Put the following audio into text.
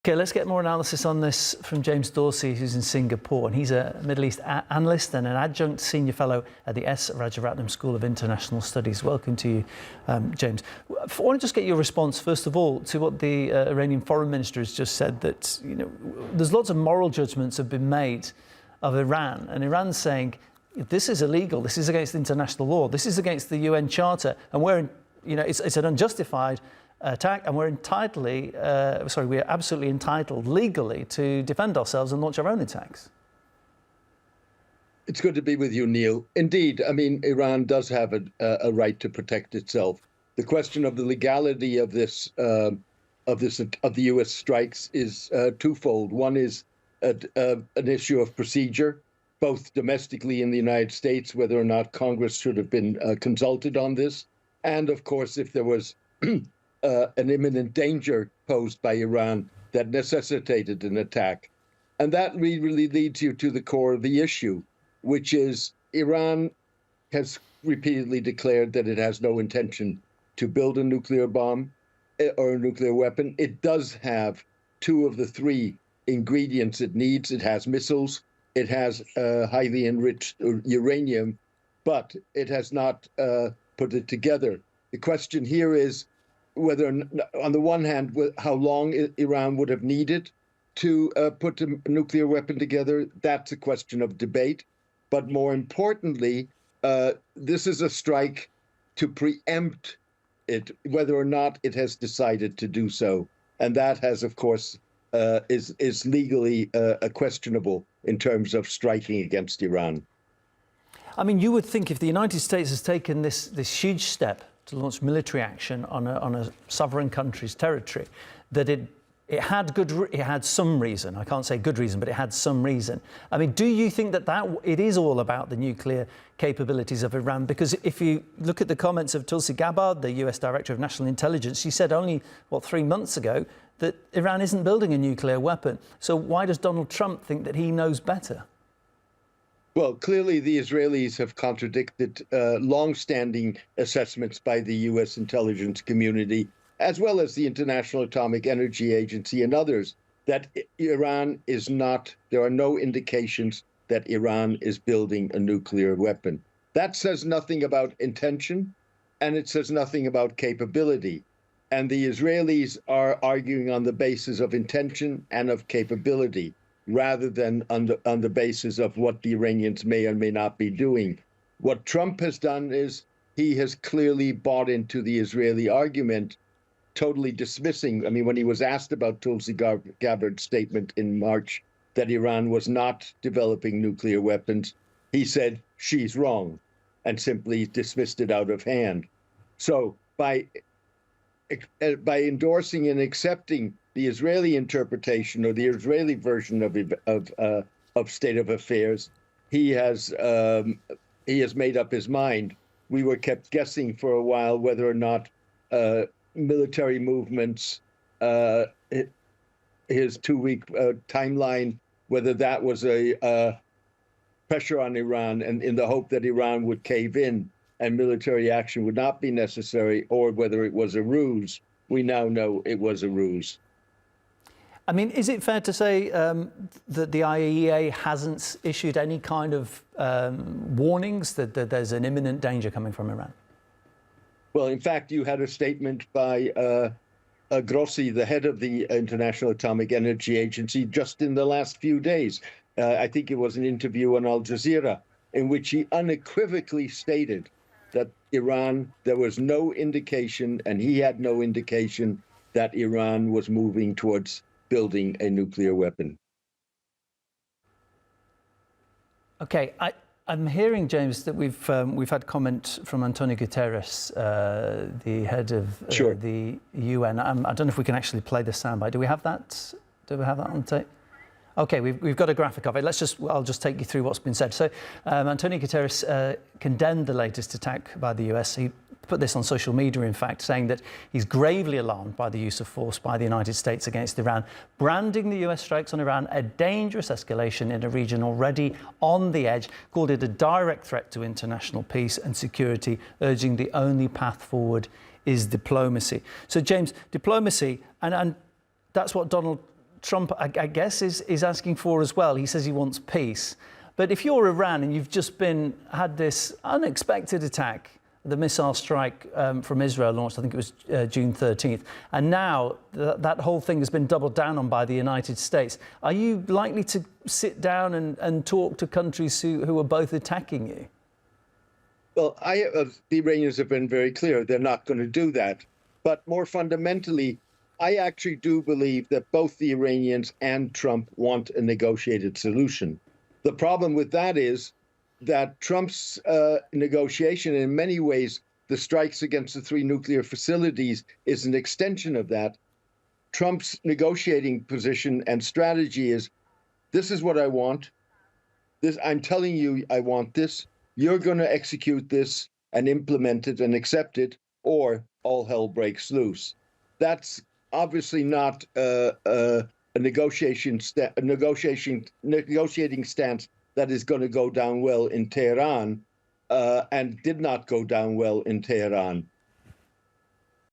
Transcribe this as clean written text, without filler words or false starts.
Okay, let's get more analysis on this from James Dorsey, who's in Singapore, and he's a Middle East analyst and an adjunct senior fellow at the S. Rajaratnam School of International Studies. Welcome to you, James. I want to just get your response, first of all, to what the Iranian foreign minister has just said, that there's lots of moral judgments have been made of Iran, and Iran's saying this is illegal, this is against international law, this is against the UN Charter, and it's an unjustified attack, and we're absolutely entitled legally to defend ourselves and launch our own attacks. It's good to be with you, Neil. Indeed, I mean, Iran does have a right to protect itself. The question of the legality of the U.S. strikes is twofold. One is an issue of procedure, both domestically in the United States, whether or not Congress should have been consulted on this, and of course, if there was an imminent danger posed by Iran that necessitated an attack. And that really leads you to the core of the issue, which is Iran has repeatedly declared that it has no intention to build a nuclear bomb or a nuclear weapon. It does have two of the three ingredients it needs. It has missiles, it has highly enriched uranium, but it has not put it together. The question here is whether, on the one hand, how long Iran would have needed to put a nuclear weapon together. That's a question of debate. But more importantly, this is a strike to preempt it, whether or not it has decided to do so. And that has, of course, is legally questionable in terms of striking against Iran. I mean, you would think if the United States has taken this huge step to launch military action on a sovereign country's territory, that it had some reason. I can't say good reason, but it had some reason. I mean, do you think that it is all about the nuclear capabilities of Iran? Because if you look at the comments of Tulsi Gabbard, the US Director of National Intelligence, she said only, 3 months ago that Iran isn't building a nuclear weapon. So why does Donald Trump think that he knows better? Well, clearly the Israelis have contradicted long-standing assessments by the U.S. intelligence community, as well as the International Atomic Energy Agency and others, that Iran is not, there are no indications that Iran is building a nuclear weapon. That says nothing about intention, and it says nothing about capability. And the Israelis are arguing on the basis of intention and of capability, rather than on the basis of what the Iranians may or may not be doing. What Trump has done is he has clearly bought into the Israeli argument, totally dismissing. I mean, when he was asked about Tulsi Gabbard's statement in March that Iran was not developing nuclear weapons, he said she's wrong and simply dismissed it out of hand. So by endorsing and accepting the Israeli interpretation or the Israeli version of state of affairs, he has made up his mind. We were kept guessing for a while whether or not military movements, his 2-week timeline, whether that was a pressure on Iran and in the hope that Iran would cave in and military action would not be necessary, or whether it was a ruse. We now know it was a ruse. I mean, is it fair to say that the IAEA hasn't issued any kind of warnings that there's an imminent danger coming from Iran? Well, in fact, you had a statement by Grossi, the head of the International Atomic Energy Agency, just in the last few days. I think it was an interview on Al Jazeera, in which he unequivocally stated that Iran, there was no indication, and he had no indication, that Iran was moving towards building a nuclear weapon. Okay, I'm hearing, James, that we've had comment from Antonio Guterres, the head of the UN. I don't know if we can actually play the soundbite. Do we have that? Do we have that on tape? Okay, we've got a graphic of it. I'll just take you through what's been said. So, Antonio Guterres condemned the latest attack by the US. He put this on social media, in fact, saying that he's gravely alarmed by the use of force by the United States against Iran, branding the US strikes on Iran a dangerous escalation in a region already on the edge, called it a direct threat to international peace and security, urging the only path forward is diplomacy. So, James, diplomacy, and that's what Donald Trump, I guess, is asking for as well. He says he wants peace. But if you're Iran and you've just had this unexpected attack, the missile strike from Israel launched, I think it was June 13th, and now that whole thing has been doubled down on by the United States, are you likely to sit down and talk to countries who are both attacking you? Well, the Iranians have been very clear they're not going to do that. But more fundamentally, I actually do believe that both the Iranians and Trump want a negotiated solution. The problem with that is that Trump's negotiation, in many ways, the strikes against the 3 nuclear facilities is an extension of that. Trump's negotiating position and strategy is, this is what I want. I'm telling you I want this. You're going to execute this and implement it and accept it, or all hell breaks loose. That's obviously not a negotiating stance that is going to go down well in Tehran, and did not go down well in Tehran.